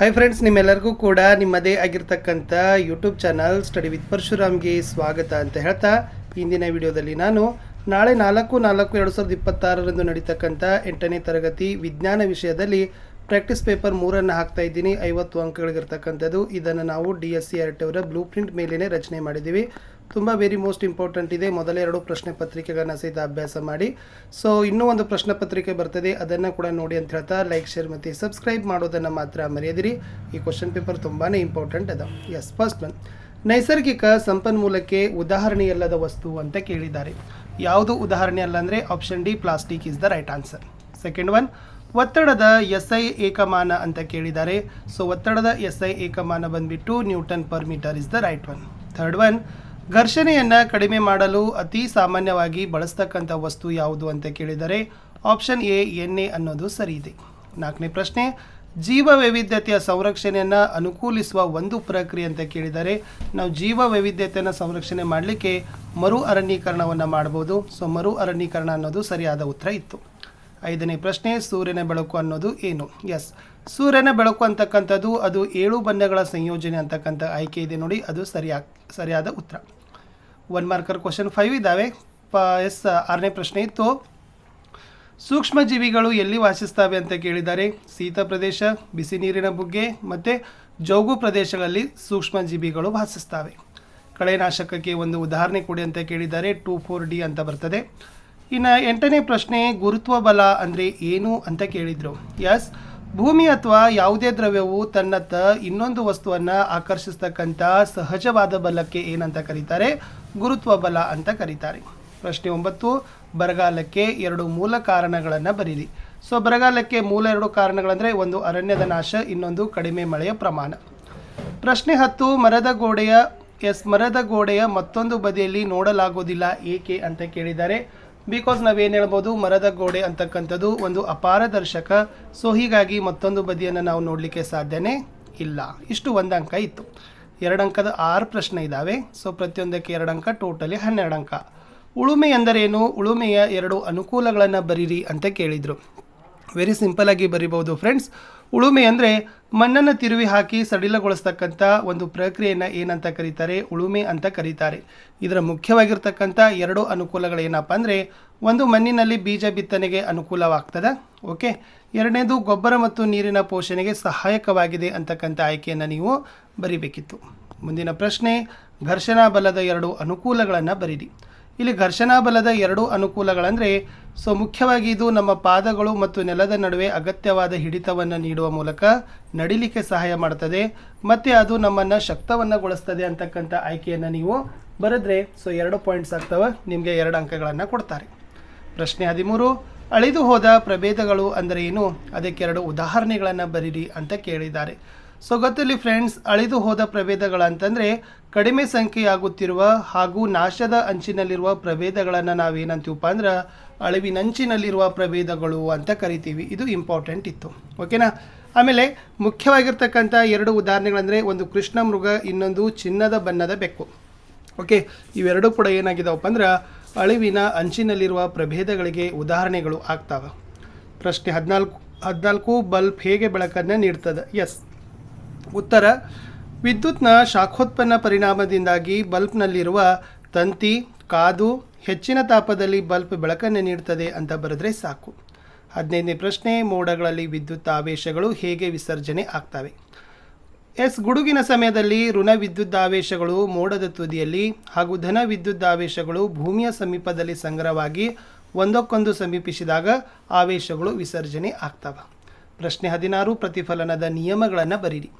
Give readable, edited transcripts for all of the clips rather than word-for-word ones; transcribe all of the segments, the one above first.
Hi friends, ನಿಮ್ಮೆಲ್ಲರಿಗೂ ಕೂಡ ನಿಮ್ಮದೇ ಆಗಿರ್ತಕ್ಕಂಥ ಯೂಟ್ಯೂಬ್ ಚಾನಲ್ ಸ್ಟಡಿ ವಿತ್ ಪರಶುರಾಮ್ಗೆ ಸ್ವಾಗತ ಅಂತ ಹೇಳ್ತಾ, ಇಂದಿನ ವಿಡಿಯೋದಲ್ಲಿ ನಾನು ನಾಳೆ 4/4/2026 ನಡೀತಕ್ಕಂಥ 8ನೇ ತರಗತಿ ವಿಜ್ಞಾನ ವಿಷಯದಲ್ಲಿ ಪ್ರಾಕ್ಟೀಸ್ ಪೇಪರ್ 3 ಹಾಕ್ತಾ ಇದ್ದೀನಿ. 50 ಅಂಕಗಳಿಗಿರ್ತಕ್ಕಂಥದ್ದು. ಇದನ್ನು ನಾವು DSCRT ಅವರ ಬ್ಲೂ ಪ್ರಿಂಟ್ ಮೇಲೇ ರಚನೆ ಮಾಡಿದ್ದೀವಿ. ತುಂಬ ವೆರಿ ಮೋಸ್ಟ್ ಇಂಪಾರ್ಟೆಂಟ್ ಇದೆ. ಮೊದಲ 2 ಪ್ರಶ್ನೆ ಪತ್ರಿಕೆಗಳನ್ನ ಸಹಿತ ಅಭ್ಯಾಸ ಮಾಡಿ. ಸೊ ಇನ್ನೂ ಒಂದು ಪ್ರಶ್ನೆ ಪತ್ರಿಕೆ ಬರ್ತದೆ, ಅದನ್ನು ಕೂಡ ನೋಡಿ ಅಂತ ಹೇಳ್ತಾ ಲೈಕ್, ಶೇರ್ ಮತ್ತು ಸಬ್ಸ್ಕ್ರೈಬ್ ಮಾಡೋದನ್ನು ಮಾತ್ರ ಮರೆಯದಿರಿ. ಈ ಕ್ವಶನ್ ಪೇಪರ್ ತುಂಬಾ ಇಂಪಾರ್ಟೆಂಟ್ ಅದ. ಎಸ್, ಫಸ್ಟ್ ಒನ್, ನೈಸರ್ಗಿಕ ಸಂಪನ್ಮೂಲಕ್ಕೆ ಉದಾಹರಣೆಯಲ್ಲದ ವಸ್ತು ಅಂತ ಕೇಳಿದ್ದಾರೆ. ಯಾವುದು ಉದಾಹರಣೆ ಅಲ್ಲ ಅಂದರೆ option D, plastic is the right answer. Second one, ಒತ್ತಡದ SI ಏಕಮಾನ ಅಂತ ಕೇಳಿದ್ದಾರೆ. ಸೊ ಒತ್ತಡದ SI ಏಕಮಾನ ಬಂದ್ಬಿಟ್ಟು newton per meter is the right one. Third one, ಘರ್ಷಣೆಯನ್ನು ಕಡಿಮೆ ಮಾಡಲು ಅತಿ ಸಾಮಾನ್ಯವಾಗಿ ಬಳಸ್ತಕ್ಕಂಥ ವಸ್ತು ಯಾವುದು ಅಂತ ಕೇಳಿದರೆ ಆಪ್ಷನ್ ಎ, ಎಣ್ಣೆ ಅನ್ನೋದು ಸರಿ ಇದೆ. 4ನೇ ಪ್ರಶ್ನೆ, ಜೀವ ವೈವಿಧ್ಯತೆಯ ಸಂರಕ್ಷಣೆಯನ್ನು ಅನುಕೂಲಿಸುವ ಒಂದು ಪ್ರಕ್ರಿಯೆ ಅಂತ ಕೇಳಿದರೆ ನಾವು ಜೀವ ವೈವಿಧ್ಯತೆಯನ್ನು ಸಂರಕ್ಷಣೆ ಮಾಡಲಿಕ್ಕೆ ಮರು ಅರಣ್ಯೀಕರಣವನ್ನು ಮಾಡ್ಬೋದು. ಸೊ ಮರು ಅರಣ್ಯೀಕರಣ ಅನ್ನೋದು ಸರಿಯಾದ ಉತ್ತರ ಇತ್ತು. 5ನೇ ಪ್ರಶ್ನೆ, ಸೂರ್ಯನ ಬೆಳಕು ಅನ್ನೋದು ಏನು? ಎಸ್, ಸೂರ್ಯನ ಬೆಳಕು ಅಂತಕ್ಕಂಥದ್ದು ಅದು 7 ಬಣ್ಣಗಳ ಸಂಯೋಜನೆ ಅಂತಕ್ಕಂಥ ಆಯ್ಕೆ ಇದೆ ನೋಡಿ, ಅದು ಸರಿಯಾದ ಉತ್ತರ. 1 ಮಾರ್ಕರ್ ಕ್ವಶನ್ 5 ಇದ್ದಾವೆ. ಎಸ್, 6ನೇ ಪ್ರಶ್ನೆ ಇತ್ತು, ಸೂಕ್ಷ್ಮ ಜೀವಿಗಳು ಎಲ್ಲಿ ವಾಸಿಸ್ತವೆ ಅಂತ ಕೇಳಿದ್ದಾರೆ. ಶೀತ ಪ್ರದೇಶ, ಬಿಸಿ ನೀರಿನ ಬುಗ್ಗೆ ಮತ್ತು ಜೌಗು ಪ್ರದೇಶಗಳಲ್ಲಿ ಸೂಕ್ಷ್ಮ ಜೀವಿಗಳು ವಾಸಿಸ್ತವೆ. ಕಳೆನಾಶಕಕ್ಕೆ ಒಂದು ಉದಾಹರಣೆ ಕೊಡಿ ಅಂತ ಕೇಳಿದ್ದಾರೆ. 2,4-D ಅಂತ ಬರ್ತದೆ. ಇನ್ನು 8ನೇ ಪ್ರಶ್ನೆ, ಗುರುತ್ವ ಬಲ ಅಂದರೆ ಏನು ಅಂತ ಕೇಳಿದರು. ಎಸ್, ಭೂಮಿ ಅಥವಾ ಯಾವುದೇ ದ್ರವ್ಯವು ತನ್ನತ್ತ ಇನ್ನೊಂದು ವಸ್ತುವನ್ನು ಆಕರ್ಷಿಸ್ತಕ್ಕಂಥ ಸಹಜವಾದ ಬಲಕ್ಕೆ ಏನಂತ ಕರೀತಾರೆ? ಗುರುತ್ವ ಬಲ ಅಂತ ಕರೀತಾರೆ. ಪ್ರಶ್ನೆ 9, ಬರಗಾಲಕ್ಕೆ 2 ಮೂಲ ಕಾರಣಗಳನ್ನು ಬರೀರಿ. ಸೊ ಬರಗಾಲಕ್ಕೆ ಮೂಲ 2 ಕಾರಣಗಳಂದರೆ ಒಂದು ಅರಣ್ಯದ ನಾಶ, ಇನ್ನೊಂದು ಕಡಿಮೆ ಮಳೆಯ ಪ್ರಮಾಣ. ಪ್ರಶ್ನೆ 10, ಮರದ ಗೋಡೆಯ ಮತ್ತೊಂದು ಬದಿಯಲ್ಲಿ ನೋಡಲಾಗೋದಿಲ್ಲ ಏಕೆ ಅಂತ ಕೇಳಿದ್ದಾರೆ. ಬಿಕಾಸ್ ನಾವೇನು ಹೇಳ್ಬೋದು, ಮರದ ಗೋಡೆ ಅಂತಕ್ಕಂಥದ್ದು ಒಂದು ಅಪಾರದರ್ಶಕ. ಸೊ ಹೀಗಾಗಿ ಮತ್ತೊಂದು ಬದಿಯನ್ನು ನಾವು ನೋಡಲಿಕ್ಕೆ ಸಾಧ್ಯನೇ ಇಲ್ಲ. ಇಷ್ಟು 1 ಅಂಕ ಇತ್ತು. 2 ಅಂಕದ 6 ಪ್ರಶ್ನೆ ಇದ್ದಾವೆ. ಸೊ ಪ್ರತಿಯೊಂದಕ್ಕೆ 2 ಅಂಕ, ಟೋಟಲಿ 12 ಅಂಕ. ಉಳುಮೆ ಎಂದರೇನು? ಉಳುಮೆಯ 2 ಅನುಕೂಲಗಳನ್ನು ಬರೀರಿ ಅಂತ ಕೇಳಿದರು. ವೆರಿ ಸಿಂಪಲ್ ಆಗಿ ಬರಿಬೋದು ಫ್ರೆಂಡ್ಸ್. ಉಳುಮೆ ಅಂದರೆ ಮಣ್ಣನ್ನು ತಿರುವಿ ಹಾಕಿ ಸಡಿಲಗೊಳಿಸ್ತಕ್ಕಂಥ ಒಂದು ಪ್ರಕ್ರಿಯೆಯನ್ನು ಏನಂತ ಕರೀತಾರೆ? ಉಳುಮೆ ಅಂತ ಕರೀತಾರೆ. ಇದರ ಮುಖ್ಯವಾಗಿರ್ತಕ್ಕಂಥ 2 ಅನುಕೂಲಗಳೇನಪ್ಪ ಅಂದರೆ, ಒಂದು ಮಣ್ಣಿನಲ್ಲಿ ಬೀಜ ಬಿತ್ತನೆಗೆ ಅನುಕೂಲವಾಗ್ತದೆ. ಓಕೆ, ಎರಡನೇದು ಗೊಬ್ಬರ ಮತ್ತು ನೀರಿನ ಪೋಷಣೆಗೆ ಸಹಾಯಕವಾಗಿದೆ ಅಂತಕ್ಕಂಥ ಆಯ್ಕೆಯನ್ನು ನೀವು ಬರಿಬೇಕಿತ್ತು. ಮುಂದಿನ ಪ್ರಶ್ನೆ, ಘರ್ಷಣಾ ಬಲದ 2 ಅನುಕೂಲಗಳನ್ನು ಬರೀರಿ. ಇಲ್ಲಿ ಘರ್ಷಣಾ ಬಲದ 2 ಅನುಕೂಲಗಳಂದರೆ, ಸೊ ಮುಖ್ಯವಾಗಿ ಇದು ನಮ್ಮ ಪಾದಗಳು ಮತ್ತು ನೆಲದ ನಡುವೆ ಅಗತ್ಯವಾದ ಹಿಡಿತವನ್ನು ನೀಡುವ ಮೂಲಕ ನಡಿಲಿಕ್ಕೆ ಸಹಾಯ ಮಾಡ್ತದೆ, ಮತ್ತು ಅದು ನಮ್ಮನ್ನು ಶಕ್ತವನ್ನಗೊಳಿಸ್ತದೆ ಅಂತಕ್ಕಂಥ ಆಯ್ಕೆಯನ್ನು ನೀವು ಬರೆದ್ರೆ ಸೊ 2 ಪಾಯಿಂಟ್ಸ್ ಆಗ್ತವೆ, ನಿಮಗೆ 2 ಅಂಕಗಳನ್ನು ಕೊಡ್ತಾರೆ. ಪ್ರಶ್ನೆ 13, ಅಳಿದು ಹೋದ ಪ್ರಭೇದಗಳು ಅಂದರೆ ಏನು? ಅದಕ್ಕೆ 2 ಉದಾಹರಣೆಗಳನ್ನು ಬರೀರಿ ಅಂತ ಕೇಳಿದ್ದಾರೆ. ಸೊ ಗೊತ್ತಿರಲಿ ಫ್ರೆಂಡ್ಸ್, ಅಳಿದು ಹೋದ ಪ್ರಭೇದಗಳಂತಂದರೆ ಕಡಿಮೆ ಸಂಖ್ಯೆಯಾಗುತ್ತಿರುವ ಹಾಗೂ ನಾಶದ ಅಂಚಿನಲ್ಲಿರುವ ಪ್ರಭೇದಗಳನ್ನು ನಾವೇನಂತೀವಪ್ಪ ಅಂದ್ರೆ ಅಳಿವಿನಂಚಿನಲ್ಲಿರುವ ಪ್ರಭೇದಗಳು ಅಂತ ಕರಿತೀವಿ. ಇದು ಇಂಪಾರ್ಟೆಂಟ್ ಇತ್ತು. ಓಕೆನಾ. ಆಮೇಲೆ ಮುಖ್ಯವಾಗಿರ್ತಕ್ಕಂಥ 2 ಉದಾಹರಣೆಗಳಂದರೆ ಒಂದು ಕೃಷ್ಣ ಮೃಗ, ಇನ್ನೊಂದು ಚಿನ್ನದ ಬಣ್ಣದ ಬೆಕ್ಕು. ಓಕೆ, ಇವೆರಡೂ ಕೂಡ ಏನಾಗಿದಾವಪ್ಪ ಅಂದ್ರೆ ಅಳಿವಿನ ಅಂಚಿನಲ್ಲಿರುವ ಪ್ರಭೇದಗಳಿಗೆ ಉದಾಹರಣೆಗಳು ಆಗ್ತವೆ. ಪ್ರಶ್ನೆ 14, ಬಲ್ಬ್ ಹೇಗೆ ಬೆಳಕನ್ನು ನೀಡ್ತದೆ? ಎಸ್, ಉತ್ತರ, ವಿದ್ಯುತ್ನ ಶಾಖೋತ್ಪನ್ನ ಪರಿಣಾಮದಿಂದಾಗಿ ಬಲ್ಬ್ನಲ್ಲಿರುವ ತಂತಿ ಕಾದು ಹೆಚ್ಚಿನ ತಾಪದಲ್ಲಿ ಬಲ್ಬ್ ಬೆಳಕನ್ನು ನೀಡ್ತದೆ ಅಂತ ಬರೆದ್ರೆ ಸಾಕು. 15ನೇ ಪ್ರಶ್ನೆ, ಮೋಡಗಳಲ್ಲಿ ವಿದ್ಯುತ್ ಆವೇಶಗಳು ಹೇಗೆ ವಿಸರ್ಜನೆ ಆಗ್ತವೆ? ಎಸ್, ಗುಡುಗಿನ ಸಮಯದಲ್ಲಿ ಋಣ ವಿದ್ಯುದ್ದಾವೇಶಗಳು ಮೋಡದ ತುದಿಯಲ್ಲಿ ಹಾಗೂ ಧನ ವಿದ್ಯುದ್ದಾವೇಶಗಳು ಭೂಮಿಯ ಸಮೀಪದಲ್ಲಿ ಸಂಗ್ರಹವಾಗಿ ಒಂದಕ್ಕೊಂದು ಸಮೀಪಿಸಿದಾಗ ಆವೇಶಗಳು ವಿಸರ್ಜನೆ ಆಗ್ತವೆ. ಪ್ರಶ್ನೆ 16, ಪ್ರತಿಫಲನದ ನಿಯಮಗಳನ್ನು ಬರೀರಿ.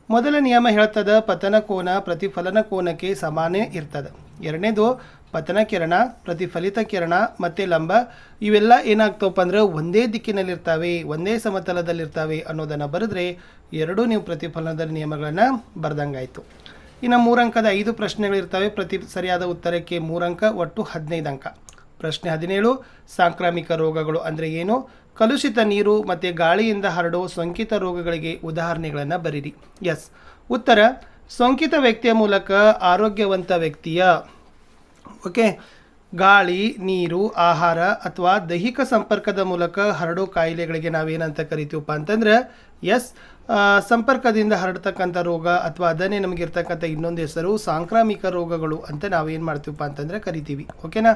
ಮೊದಲ ನಿಯಮ ಹೇಳ್ತದೆ, ಪತನ ಕೋನ ಪ್ರತಿಫಲನ ಕೋನಕ್ಕೆ ಸಮಾನ ಇರ್ತದೆ. ಎರಡನೇದು, ಪತನ ಕಿರಣ, ಪ್ರತಿಫಲಿತ ಕಿರಣ ಮತ್ತು ಲಂಬ ಇವೆಲ್ಲ ಏನಾಗ್ತವಪ್ಪ ಅಂದ್ರೆ ಒಂದೇ ದಿಕ್ಕಿನಲ್ಲಿರ್ತವೆ, ಒಂದೇ ಸಮತಲದಲ್ಲಿರ್ತವೆ ಅನ್ನೋದನ್ನು ಬರೆದ್ರೆ 2 ನೀವು ಪ್ರತಿಫಲನದ ನಿಯಮಗಳನ್ನು ಬರೆದಂಗಾಯಿತು. ಇನ್ನು 3 ಅಂಕದ 5 ಪ್ರಶ್ನೆಗಳಿರ್ತವೆ. ಸರಿಯಾದ ಉತ್ತರಕ್ಕೆ 3 ಅಂಕ, ಒಟ್ಟು 15 ಅಂಕ. ಪ್ರಶ್ನೆ 17, ಸಾಂಕ್ರಾಮಿಕ ರೋಗಗಳು ಅಂದರೆ ಏನು? ಕಲುಷಿತ ನೀರು ಮತ್ತು ಗಾಳಿಯಿಂದ ಹರಡೋ ಸೋಂಕಿತ ರೋಗಗಳಿಗೆ ಉದಾಹರಣೆಗಳನ್ನು ಬರೀರಿ. ಎಸ್, ಉತ್ತರ, ಸೋಂಕಿತ ವ್ಯಕ್ತಿಯ ಮೂಲಕ ಆರೋಗ್ಯವಂತ ವ್ಯಕ್ತಿಯ ಗಾಳಿ, ನೀರು, ಆಹಾರ ಅಥವಾ ದೈಹಿಕ ಸಂಪರ್ಕದ ಮೂಲಕ ಹರಡೋ ಕಾಯಿಲೆಗಳಿಗೆ ನಾವೇನಂತ ಕರಿತೀವಪ್ಪ ಅಂತಂದ್ರೆ ಎಸ್ ಸಂಪರ್ಕದಿಂದ ಹರಡ್ತಕ್ಕಂಥ ರೋಗ ಅಥವಾ ಅದನ್ನೇ ನಮಗಿರ್ತಕ್ಕಂಥ ಇನ್ನೊಂದು ಹೆಸರು ಸಾಂಕ್ರಾಮಿಕ ರೋಗಗಳು ಅಂತ ನಾವೇನು ಮಾಡ್ತೀವಪ್ಪ ಅಂತಂದರೆ ಕರಿತೀವಿ. ಓಕೆನಾ.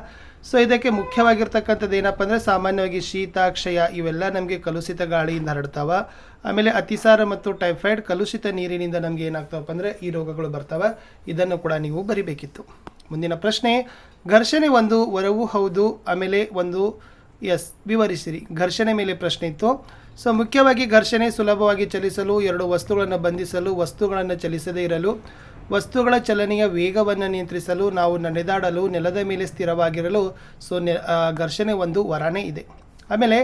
ಸೊ ಇದಕ್ಕೆ ಮುಖ್ಯವಾಗಿರ್ತಕ್ಕಂಥದ್ದು ಏನಪ್ಪ ಅಂದರೆ ಸಾಮಾನ್ಯವಾಗಿ ಶೀತ, ಕ್ಷಯ ಇವೆಲ್ಲ ನಮಗೆ ಕಲುಷಿತ ಗಾಳಿಯಿಂದ ಹರಡ್ತಾವೆ. ಆಮೇಲೆ ಅತಿಸಾರ ಮತ್ತು ಟೈಫಾಯ್ಡ್ ಕಲುಷಿತ ನೀರಿನಿಂದ ನಮಗೆ ಏನಾಗ್ತಾವಪ್ಪ ಅಂದರೆ ಈ ರೋಗಗಳು ಬರ್ತಾವೆ. ಇದನ್ನು ಕೂಡ ನೀವು ಬರಿಬೇಕಿತ್ತು. ಮುಂದಿನ ಪ್ರಶ್ನೆ, ಘರ್ಷಣೆ ಒಂದು ವರವೂ ಹೌದು. ಆಮೇಲೆ ಒಂದು ವಿವರಿಸಿರಿ. ಘರ್ಷಣೆ ಮೇಲೆ ಪ್ರಶ್ನೆ ಇತ್ತು. ಸೊ ಮುಖ್ಯವಾಗಿ ಘರ್ಷಣೆ ಸುಲಭವಾಗಿ ಚಲಿಸಲು, ಎರಡು ವಸ್ತುಗಳನ್ನು ಬಂಧಿಸಲು, ವಸ್ತುಗಳನ್ನು ಚಲಿಸದೇ ಇರಲು, ವಸ್ತುಗಳ ಚಲನೆಯ ವೇಗವನ್ನು ನಿಯಂತ್ರಿಸಲು, ನಾವು ನಡೆದಾಡಲು, ನೆಲದ ಮೇಲೆ ಸ್ಥಿರವಾಗಿರಲು. ಸೊ ಘರ್ಷಣೆ ಒಂದು ವರನೇ ಇದೆ. ಆಮೇಲೆ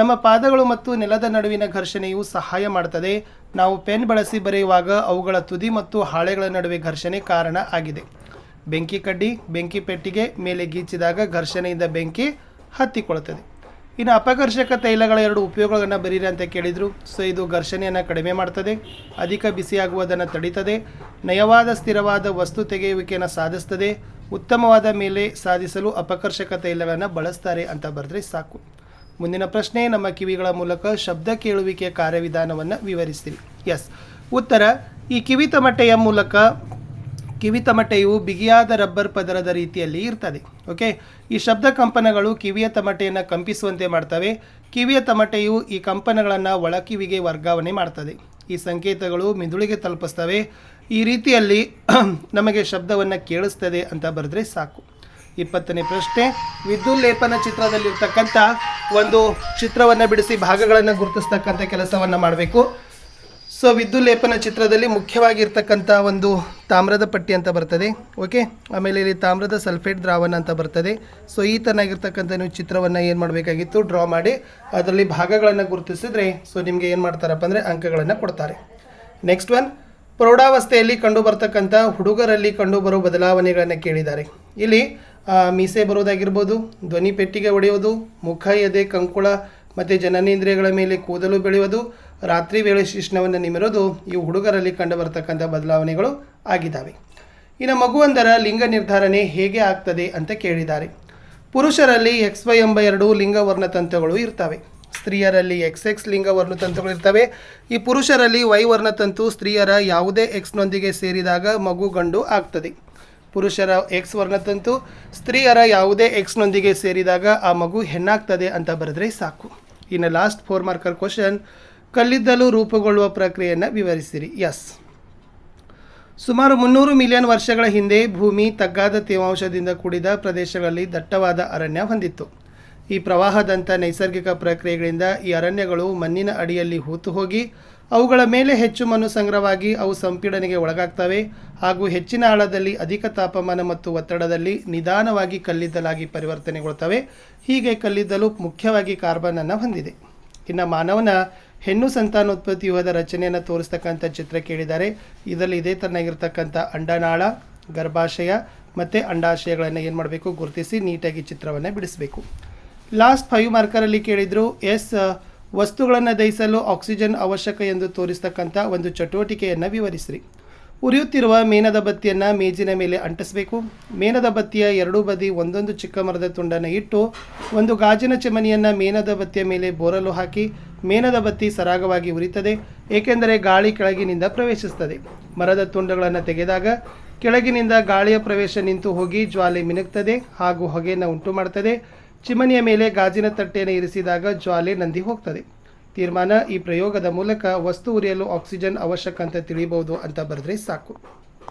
ನಮ್ಮ ಪಾದಗಳು ಮತ್ತು ನೆಲದ ನಡುವಿನ ಘರ್ಷಣೆಯು ಸಹಾಯ ಮಾಡ್ತದೆ. ನಾವು ಪೆನ್ ಬಳಸಿ ಬರೆಯುವಾಗ ಅವುಗಳ ತುದಿ ಮತ್ತು ಹಾಳೆಗಳ ನಡುವೆ ಘರ್ಷಣೆ ಕಾರಣ ಆಗಿದೆ. ಬೆಂಕಿ ಕಡ್ಡಿ, ಬೆಂಕಿ ಪೆಟ್ಟಿಗೆ ಮೇಲೆ ಗೀಚಿದಾಗ ಘರ್ಷಣೆಯಿಂದ ಬೆಂಕಿ ಹತ್ತಿಕೊಳ್ಳುತ್ತದೆ. ಇನ್ನು ಅಪಘರ್ಷಕ ತೈಲಗಳ ಎರಡು ಉಪಯೋಗಗಳನ್ನು ಬರೀರಿ ಅಂತ ಕೇಳಿದರು. ಸೊ ಇದು ಘರ್ಷಣೆಯನ್ನು ಕಡಿಮೆ ಮಾಡ್ತದೆ, ಅಧಿಕ ಬಿಸಿಯಾಗುವುದನ್ನು ತಡೀತದೆ, ನಯವಾದ ಸ್ಥಿರವಾದ ವಸ್ತು ತೆಗೆಯುವಿಕೆಯನ್ನು ಸಾಧಿಸ್ತದೆ, ಉತ್ತಮವಾದ ಮೇಲೆ ಸಾಧಿಸಲು ಅಪಘರ್ಷಕ ತೈಲಗಳನ್ನು ಬಳಸ್ತಾರೆ ಅಂತ ಬರೆದ್ರೆ ಸಾಕು. ಮುಂದಿನ ಪ್ರಶ್ನೆ, ನಮ್ಮ ಕಿವಿಗಳ ಮೂಲಕ ಶಬ್ದ ಕೇಳುವಿಕೆಯ ಕಾರ್ಯವಿಧಾನವನ್ನು ವಿವರಿಸ್ತೀರಿ. ಉತ್ತರ, ಈ ಕಿವಿತಮಟೆಯು ಬಿಗಿಯಾದ ರಬ್ಬರ್ ಪದರದ ರೀತಿಯಲ್ಲಿ ಇರ್ತದೆ. ಓಕೆ, ಈ ಶಬ್ದ ಕಂಪನಗಳು ಕಿವಿಯ ತಮಟೆಯನ್ನು ಕಂಪಿಸುವಂತೆ ಮಾಡ್ತವೆ. ಕಿವಿಯ ತಮಟೆಯು ಈ ಕಂಪನಗಳನ್ನು ಒಳಕಿವಿಗೆ ವರ್ಗಾವಣೆ ಮಾಡ್ತದೆ. ಈ ಸಂಕೇತಗಳು ಮಿದುಳಿಗೆ ತಲುಪಿಸ್ತವೆ. ಈ ರೀತಿಯಲ್ಲಿ ನಮಗೆ ಶಬ್ದವನ್ನು ಕೇಳಿಸ್ತದೆ ಅಂತ ಬರೆದ್ರೆ ಸಾಕು. 20ನೇ ಪ್ರಶ್ನೆ, ವಿದ್ಯುಲ್ಲೇಪನ ಚಿತ್ರದಲ್ಲಿರ್ತಕ್ಕಂಥ ಒಂದು ಚಿತ್ರವನ್ನು ಬಿಡಿಸಿ ಭಾಗಗಳನ್ನು ಗುರುತಿಸ್ತಕ್ಕಂಥ ಕೆಲಸವನ್ನು ಮಾಡಬೇಕು. ಸೊ ವಿದ್ಯುಲ್ಲೇಪನ ಚಿತ್ರದಲ್ಲಿ ಮುಖ್ಯವಾಗಿರ್ತಕ್ಕಂಥ ಒಂದು ತಾಮ್ರದ ಪಟ್ಟಿ ಅಂತ ಬರ್ತದೆ. ಓಕೆ, ಆಮೇಲೆ ಇಲ್ಲಿ ತಾಮ್ರದ ಸಲ್ಫೇಟ್ ದ್ರಾವಣ ಅಂತ ಬರ್ತದೆ. ಸೊ ಈ ಥರನಾಗಿರ್ತಕ್ಕಂಥ ನೀವು ಚಿತ್ರವನ್ನು ಏನು ಮಾಡಬೇಕಾಗಿತ್ತು, ಡ್ರಾ ಮಾಡಿ ಅದರಲ್ಲಿ ಭಾಗಗಳನ್ನು ಗುರುತಿಸಿದ್ರೆ ಸೊ ನಿಮಗೆ ಏನು ಮಾಡ್ತಾರಪ್ಪ ಅಂದರೆ ಅಂಕಗಳನ್ನು ಕೊಡ್ತಾರೆ. ನೆಕ್ಸ್ಟ್ ಒನ್, ಪ್ರೌಢಾವಸ್ಥೆಯಲ್ಲಿ ಕಂಡುಬರ್ತಕ್ಕಂಥ ಹುಡುಗರಲ್ಲಿ ಕಂಡುಬರುವ ಬದಲಾವಣೆಗಳನ್ನು ಕೇಳಿದ್ದಾರೆ. ಇಲ್ಲಿ ಮೀಸೆ ಬರೋದಾಗಿರ್ಬೋದು, ಧ್ವನಿ ಪೆಟ್ಟಿಗೆ ಒಡೆಯೋದು, ಮುಖ, ಎದೆ, ಕಂಕುಳ ಮತ್ತು ಜನನೇಂದ್ರಿಯಗಳ ಮೇಲೆ ಕೂದಲು ಬೆಳೆಯೋದು, ರಾತ್ರಿ ವೇಳೆ ಶಿಶ್ನವನ್ನು ನಿಮಿರೋದು ಇವು ಹುಡುಗರಲ್ಲಿ ಕಂಡುಬರ್ತಕ್ಕಂಥ ಬದಲಾವಣೆಗಳು ಆಗಿದ್ದಾವೆ. ಇನ್ನು ಮಗುವೊಂದರ ಲಿಂಗ ನಿರ್ಧಾರಣೆ ಹೇಗೆ ಆಗ್ತದೆ ಅಂತ ಕೇಳಿದ್ದಾರೆ. ಪುರುಷರಲ್ಲಿ XY ಎಂಬ 2 ಲಿಂಗ ವರ್ಣತಂತುಗಳು ಇರ್ತವೆ. ಸ್ತ್ರೀಯರಲ್ಲಿ XX ಲಿಂಗ ವರ್ಣತಂತುಗಳು ಇರ್ತವೆ. ಈ ಪುರುಷರಲ್ಲಿ Y ವರ್ಣತಂತು ಸ್ತ್ರೀಯರ ಯಾವುದೇ Xನೊಂದಿಗೆ ಸೇರಿದಾಗ ಮಗು ಗಂಡು ಆಗ್ತದೆ. ಪುರುಷರ X ವರ್ಣತಂತು ಸ್ತ್ರೀಯರ ಯಾವುದೇ Xನೊಂದಿಗೆ ಸೇರಿದಾಗ ಆ ಮಗು ಹೆಣ್ಣಾಗ್ತದೆ ಅಂತ ಬರೆದ್ರೆ ಸಾಕು. ಇನ್ನು ಲಾಸ್ಟ್ 4 ಮಾರ್ಕರ್ ಕ್ವಶನ್, ಕಲ್ಲಿದ್ದಲು ರೂಪುಗೊಳ್ಳುವ ಪ್ರಕ್ರಿಯೆಯನ್ನು ವಿವರಿಸಿರಿ. ಸುಮಾರು 300 ಮಿಲಿಯನ್ ವರ್ಷಗಳ ಹಿಂದೆ ಭೂಮಿ ತಗ್ಗಾದ ತೇವಾಂಶದಿಂದ ಕೂಡಿದ ಪ್ರದೇಶಗಳಲ್ಲಿ ದಟ್ಟವಾದ ಅರಣ್ಯ ಹೊಂದಿತ್ತು. ಈ ಪ್ರವಾಹದಂಥ ನೈಸರ್ಗಿಕ ಪ್ರಕ್ರಿಯೆಗಳಿಂದ ಈ ಅರಣ್ಯಗಳು ಮಣ್ಣಿನ ಅಡಿಯಲ್ಲಿ ಹೂತು ಹೋಗಿ ಅವುಗಳ ಮೇಲೆ ಹೆಚ್ಚು ಮಣ್ಣು ಸಂಗ್ರಹವಾಗಿ ಅವು ಸಂಪೀಡನೆಗೆ ಒಳಗಾಗ್ತವೆ ಹಾಗೂ ಹೆಚ್ಚಿನ ಆಳದಲ್ಲಿ ಅಧಿಕ ತಾಪಮಾನ ಮತ್ತು ಒತ್ತಡದಲ್ಲಿ ನಿಧಾನವಾಗಿ ಕಲ್ಲಿದ್ದಲಾಗಿ ಪರಿವರ್ತನೆಗೊಳ್ತವೆ. ಹೀಗೆ ಕಲ್ಲಿದ್ದಲು ಮುಖ್ಯವಾಗಿ ಕಾರ್ಬನನ್ನು ಹೊಂದಿದೆ. ಇನ್ನು ಮಾನವನ ಹೆಣ್ಣು ಸಂತಾನೋತ್ಪತ್ತಿ ವ್ಯೂಹದ ರಚನೆಯನ್ನು ತೋರಿಸ್ತಕ್ಕಂಥ ಚಿತ್ರ ಕೇಳಿದ್ದಾರೆ. ಇದರಲ್ಲಿ ಇದೇ ಥರನಾಗಿರ್ತಕ್ಕಂಥ ಅಂಡನಾಳ, ಗರ್ಭಾಶಯ ಮತ್ತು ಅಂಡಾಶಯಗಳನ್ನು ಏನು ಮಾಡಬೇಕು, ಗುರುತಿಸಿ ನೀಟಾಗಿ ಚಿತ್ರವನ್ನು ಬಿಡಿಸಬೇಕು. ಲಾಸ್ಟ್ 5 ಮಾರ್ಕರಲ್ಲಿ ಕೇಳಿದರು, ವಸ್ತುಗಳನ್ನು ದಹಿಸಲು ಆಕ್ಸಿಜನ್ ಅವಶ್ಯಕ ಎಂದು ತೋರಿಸ್ತಕ್ಕಂಥ ಒಂದು ಚಟುವಟಿಕೆಯನ್ನು ವಿವರಿಸಿರಿ. ಉರಿಯುತ್ತಿರುವ ಮೇಣದ ಬತ್ತಿಯನ್ನು ಮೇಜಿನ ಮೇಲೆ ಅಂಟಿಸಬೇಕು. ಮೇಣದ ಬತ್ತಿಯ ಎರಡೂ ಬದಿ ಒಂದೊಂದು ಚಿಕ್ಕ ಮರದ ತುಂಡನ್ನು ಇಟ್ಟು ಒಂದು ಗಾಜಿನ ಚಿಮಣಿಯನ್ನು ಮೇಣದ ಬತ್ತಿಯ ಮೇಲೆ ಬೋರಲು ಹಾಕಿ ಮೇಣದ ಬತ್ತಿ ಸರಾಗವಾಗಿ ಉರಿತದೆ, ಏಕೆಂದರೆ ಗಾಳಿ ಕೆಳಗಿನಿಂದ ಪ್ರವೇಶಿಸುತ್ತದೆ. ಮರದ ತುಂಡುಗಳನ್ನು ತೆಗೆದಾಗ ಕೆಳಗಿನಿಂದ ಗಾಳಿಯ ಪ್ರವೇಶ ನಿಂತು ಹೋಗಿ ಜ್ವಾಲೆ ಮಿನುಗ್ತದೆ ಹಾಗೂ ಹೊಗೆಯನ್ನು ಉಂಟು ಮಾಡ್ತದೆ. ಚಿಮಣಿಯ ಮೇಲೆ ಗಾಜಿನ ತಟ್ಟೆಯನ್ನು ಇರಿಸಿದಾಗ ಜ್ವಾಲೆ ನಂದಿ ಹೋಗ್ತದೆ. ತೀರ್ಮಾನ, ಈ ಪ್ರಯೋಗದ ಮೂಲಕ ವಸ್ತು ಉರಿಯಲು ಆಕ್ಸಿಜನ್ ಅವಶ್ಯಕ ಅಂತ ತಿಳಿಬಹುದು ಅಂತ ಬರೆದ್ರೆ ಸಾಕು.